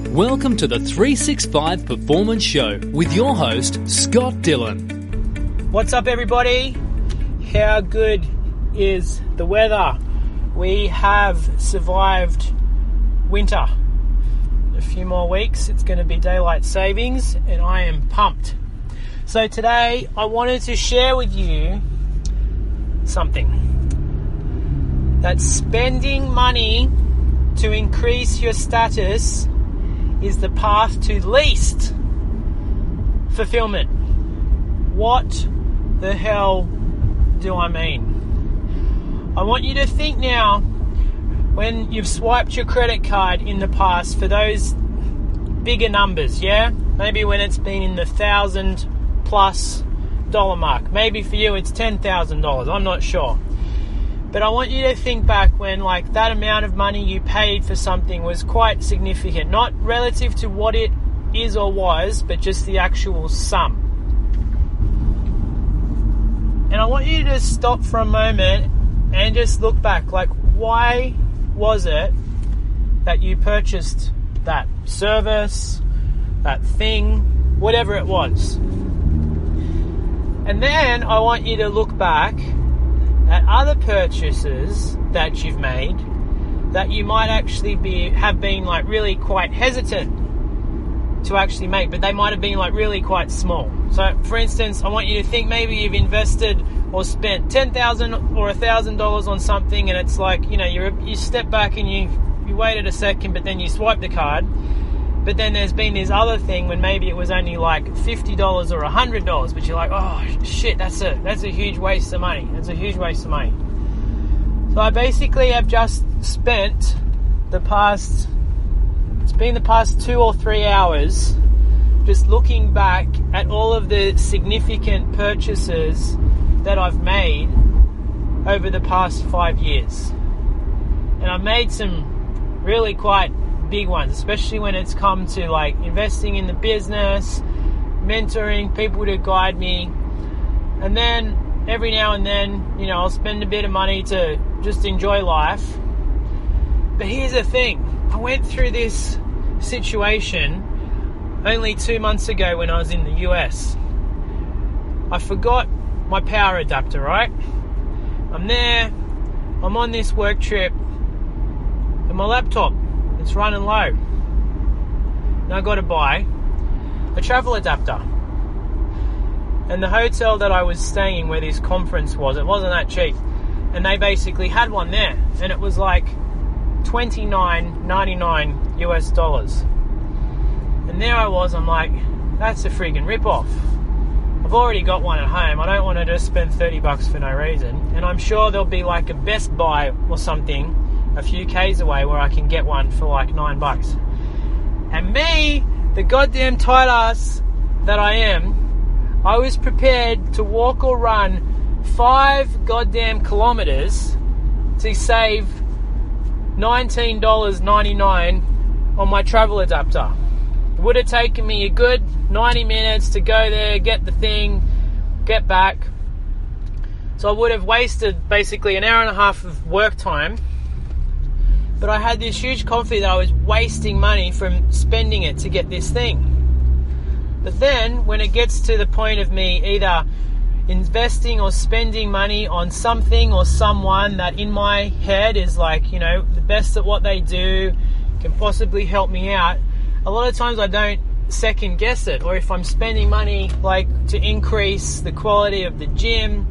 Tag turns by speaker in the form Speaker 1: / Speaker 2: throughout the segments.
Speaker 1: Welcome to the 365 Performance Show with your host, Scott Dillon.
Speaker 2: What's up, everybody? How good is the weather? We have survived winter. A few more weeks, it's going to be daylight savings, and I am pumped. So today, I wanted to share with you something. That spending money to increase your status is the path to least fulfillment. What the hell do I mean? I want you to think now, when you've swiped your credit card in the past for those bigger numbers, yeah? Maybe when it's been in the $1,000+ mark. Maybe for you it's $10,000, I'm not sure. But I want you to think back when that amount of money you paid for something was quite significant. Not relative to what it is or was, but just the actual sum. And I want you to stop for a moment and just look back. Why was it that you purchased that service, that thing, whatever it was? And then I want you to look back at other purchases that you've made that you might actually have been really quite hesitant to actually make, but they might have been really quite small. So for instance, I want you to think maybe you've invested or spent $10,000 or $1,000 on something, and it's you step back and you waited a second, but then you swipe the card. But then there's been this other thing when maybe it was only $50 or $100, but you're like, oh shit, that's a huge waste of money. That's a huge waste of money. So I basically have just spent the past 2 or 3 hours just looking back at all of the significant purchases that I've made over the past 5 years. And I've made some really quite big ones, especially when it's come to investing in the business, mentoring people to guide me, and then every now and then, I'll spend a bit of money to just enjoy life. But here's the thing, I went through this situation only 2 months ago when I was in the US. I forgot my power adapter, right? I'm there, I'm on this work trip, and my laptop, it's running low. And I got to buy a travel adapter. And the hotel that I was staying in where this conference was, it wasn't that cheap. And they basically had one there. And it was $29.99 US. And there I was, I'm like, that's a friggin' rip-off. I've already got one at home. I don't want to just spend $30 for no reason. And I'm sure there'll be a Best Buy or something a few Ks away where I can get one for $9. And me, the goddamn tight ass that I am, I was prepared to walk or run 5 goddamn kilometers to save $19.99 on my travel adapter. It would have taken me a good 90 minutes to go there, get the thing, get back. So I would have wasted basically an hour and a half of work time. But I had this huge conflict that I was wasting money from spending it to get this thing. But then, when it gets to the point of me either investing or spending money on something or someone that in my head is the best at what they do, can possibly help me out, a lot of times I don't second guess it. Or if I'm spending money to increase the quality of the gym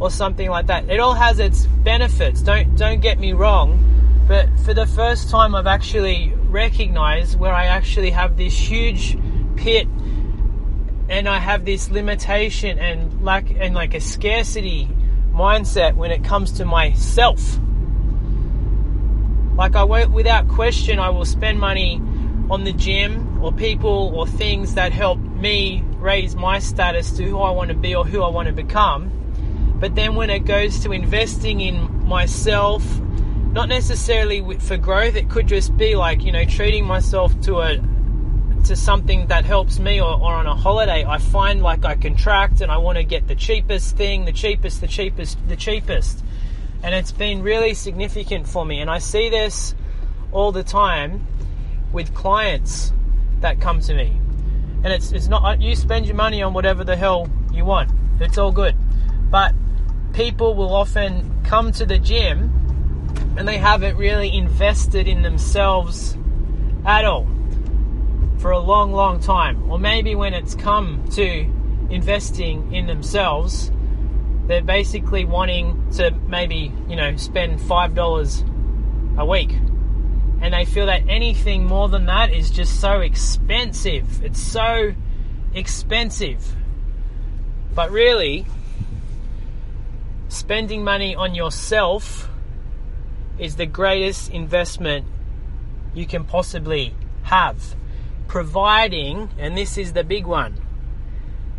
Speaker 2: or something like that, it all has its benefits. Don't get me wrong. But for the first time, I've actually recognized where I actually have this huge pit, and I have this limitation and a scarcity mindset when it comes to myself. Without question, I will spend money on the gym or people or things that help me raise my status to who I want to be or who I want to become. But then when it goes to investing in myself, not necessarily for growth, it could just be treating myself to something that helps me, or on a holiday, I find I contract and I want to get the cheapest thing, the cheapest. And it's been really significant for me. And I see this all the time with clients that come to me. And it's not, you spend your money on whatever the hell you want. It's all good. But people will often come to the gym and they haven't really invested in themselves at all for a long, long time. Or maybe when it's come to investing in themselves, they're basically wanting to maybe, spend $5 a week. And they feel that anything more than that is just so expensive. It's so expensive. But really, spending money on yourself is the greatest investment you can possibly have. Providing, and this is the big one,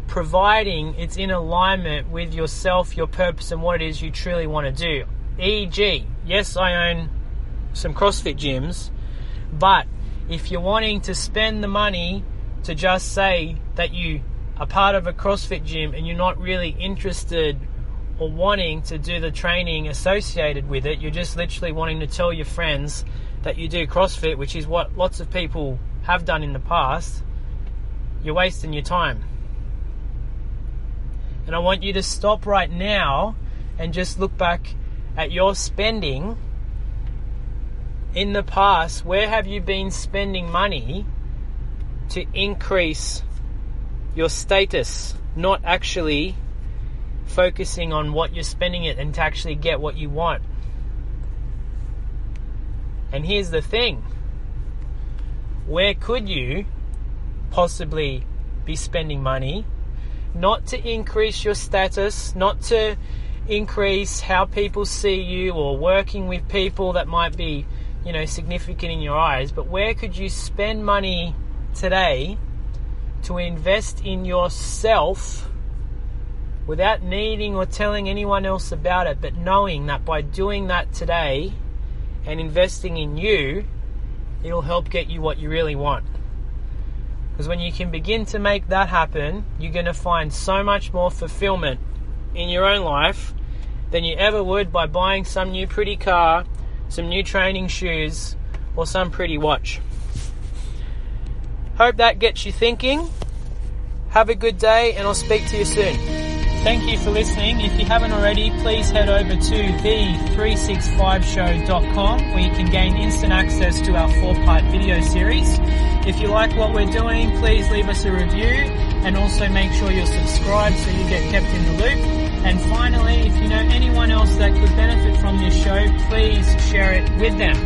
Speaker 2: providing it's in alignment with yourself, your purpose, and what it is you truly want to do. E.g., yes, I own some CrossFit gyms, but if you're wanting to spend the money to just say that you are part of a CrossFit gym and you're not really interested or wanting to do the training associated with it, you're just literally wanting to tell your friends that you do CrossFit, which is what lots of people have done in the past, you're wasting your time. And I want you to stop right now and just look back at your spending in the past. Where have you been spending money to increase your status, not actually focusing on what you're spending it and to actually get what you want? And here's the thing. Where could you possibly be spending money not to increase your status, not to increase how people see you or working with people that might be, significant in your eyes, but where could you spend money today to invest in yourself without needing or telling anyone else about it, but knowing that by doing that today and investing in you, it'll help get you what you really want? Because when you can begin to make that happen, you're going to find so much more fulfillment in your own life than you ever would by buying some new pretty car, some new training shoes, or some pretty watch. Hope that gets you thinking. Have a good day, and I'll speak to you soon. Thank you for listening. If you haven't already, please head over to the365show.com where you can gain instant access to our 4-part video series. If you like what we're doing, please leave us a review and also make sure you're subscribed so you get kept in the loop. And finally, if you know anyone else that could benefit from this show, please share it with them.